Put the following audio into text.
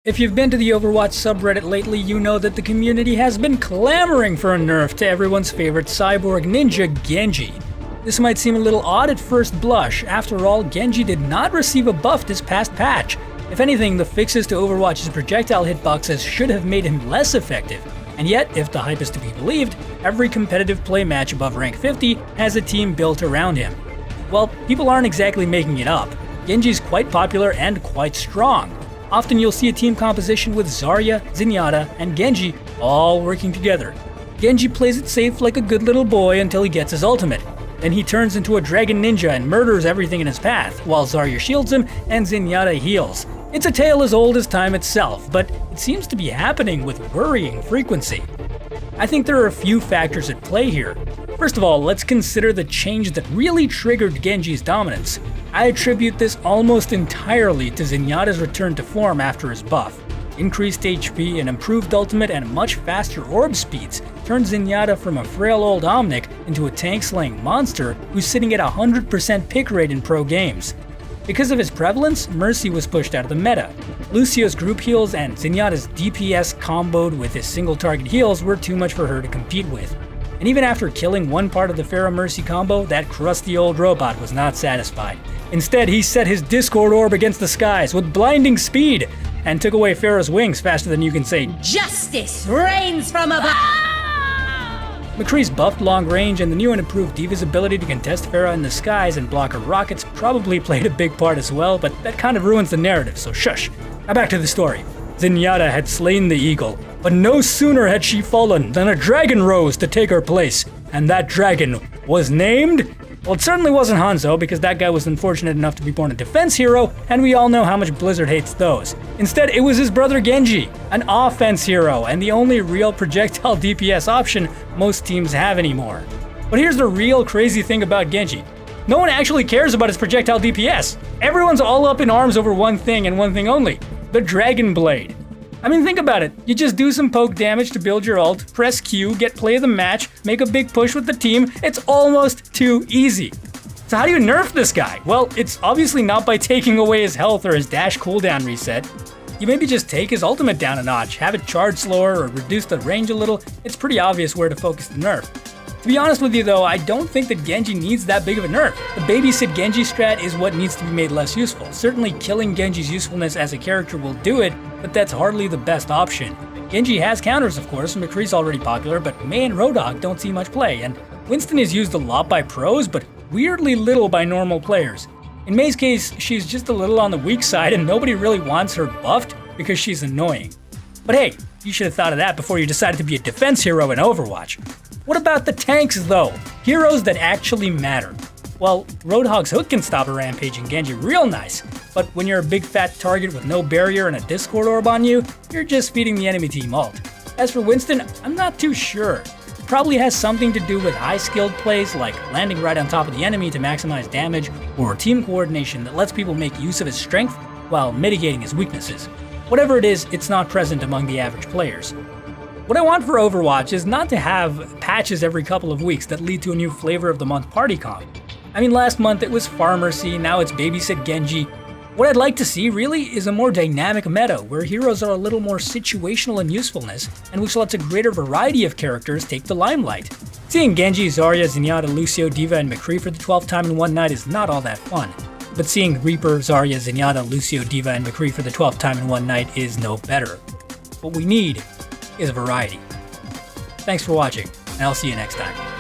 If you've been to the Overwatch subreddit lately, you know that the community has been clamoring for a nerf to everyone's favorite cyborg ninja, Genji. This might seem a little odd at first blush. After all, Genji did not receive a buff this past patch. If anything, the fixes to Overwatch's projectile hitboxes should have made him less effective. And yet, if the hype is to be believed, every competitive play match above rank 50 has a team built around him. Well, people aren't exactly making it up. Genji's quite popular and quite strong. Often you'll see a team composition with Zarya, Zenyatta, and Genji all working together. Genji plays it safe like a good little boy until he gets his ultimate. Then he turns into a dragon ninja and murders everything in his path, while Zarya shields him and Zenyatta heals. It's a tale as old as time itself, but it seems to be happening with worrying frequency. I think there are a few factors at play here. First of all, let's consider the change that really triggered Genji's dominance. I attribute this almost entirely to Zenyatta's return to form after his buff. Increased HP, an improved ultimate, and much faster orb speeds turned Zenyatta from a frail old Omnic into a tank-slaying monster who's sitting at 100% pick rate in pro games. Because of his prevalence, Mercy was pushed out of the meta. Lucio's group heals and Zenyatta's DPS comboed with his single target heals were too much for her to compete with. And even after killing one part of the Pharah Mercy combo, that crusty old robot was not satisfied. Instead, he set his Discord orb against the skies with blinding speed and took away Pharah's wings faster than you can say, "Justice reigns from above!" McCree's buffed long range and the new and improved D.Va's ability to contest Pharah in the skies and block her rockets probably played a big part as well, but that kind of ruins the narrative, so shush. Now back to the story. Zenyatta had slain the eagle, but no sooner had she fallen than a dragon rose to take her place, and that dragon was named? Well, it certainly wasn't Hanzo, because that guy was unfortunate enough to be born a defense hero, and we all know how much Blizzard hates those. Instead, it was his brother Genji, an offense hero, and the only real projectile DPS option most teams have anymore. But here's the real crazy thing about Genji. No one actually cares about his projectile DPS. Everyone's all up in arms over one thing and one thing only: the Dragon Blade. I mean, think about it. You just do some poke damage to build your ult, press Q, get play of the match, make a big push with the team. It's almost too easy. So how do you nerf this guy? Well, it's obviously not by taking away his health or his dash cooldown reset. You maybe just take his ultimate down a notch, have it charge slower, or reduce the range a little. It's pretty obvious where to focus the nerf. To be honest with you though, I don't think that Genji needs that big of a nerf. The babysit Genji strat is what needs to be made less useful. Certainly killing Genji's usefulness as a character will do it, but that's hardly the best option. Genji has counters of course, McCree's already popular, but Mei and Roadhog don't see much play, and Winston is used a lot by pros, but weirdly little by normal players. In Mei's case, she's just a little on the weak side and nobody really wants her buffed because she's annoying. But hey, you should have thought of that before you decided to be a defense hero in Overwatch. What about the tanks though? Heroes that actually matter. Well, Roadhog's hook can stop a rampaging Genji real nice, but when you're a big fat target with no barrier and a Discord orb on you, you're just feeding the enemy team ult. As for Winston, I'm not too sure. It probably has something to do with high skilled plays like landing right on top of the enemy to maximize damage, or team coordination that lets people make use of his strength while mitigating his weaknesses. Whatever it is, it's not present among the average players. What I want for Overwatch is not to have patches every couple of weeks that lead to a new flavor of the month party comp. I mean, last month it was Pharmercy, now it's Babysit Genji. What I'd like to see really is a more dynamic meta where heroes are a little more situational in usefulness and which lets a greater variety of characters take the limelight. Seeing Genji, Zarya, Zenyatta, Lucio, D.Va, and McCree for the 12th time in one night is not all that fun. But seeing Reaper, Zarya, Zenyatta, Lucio, D.Va, and McCree for the 12th time in one night is no better. What we need is variety. Thanks for watching, and I'll see you next time.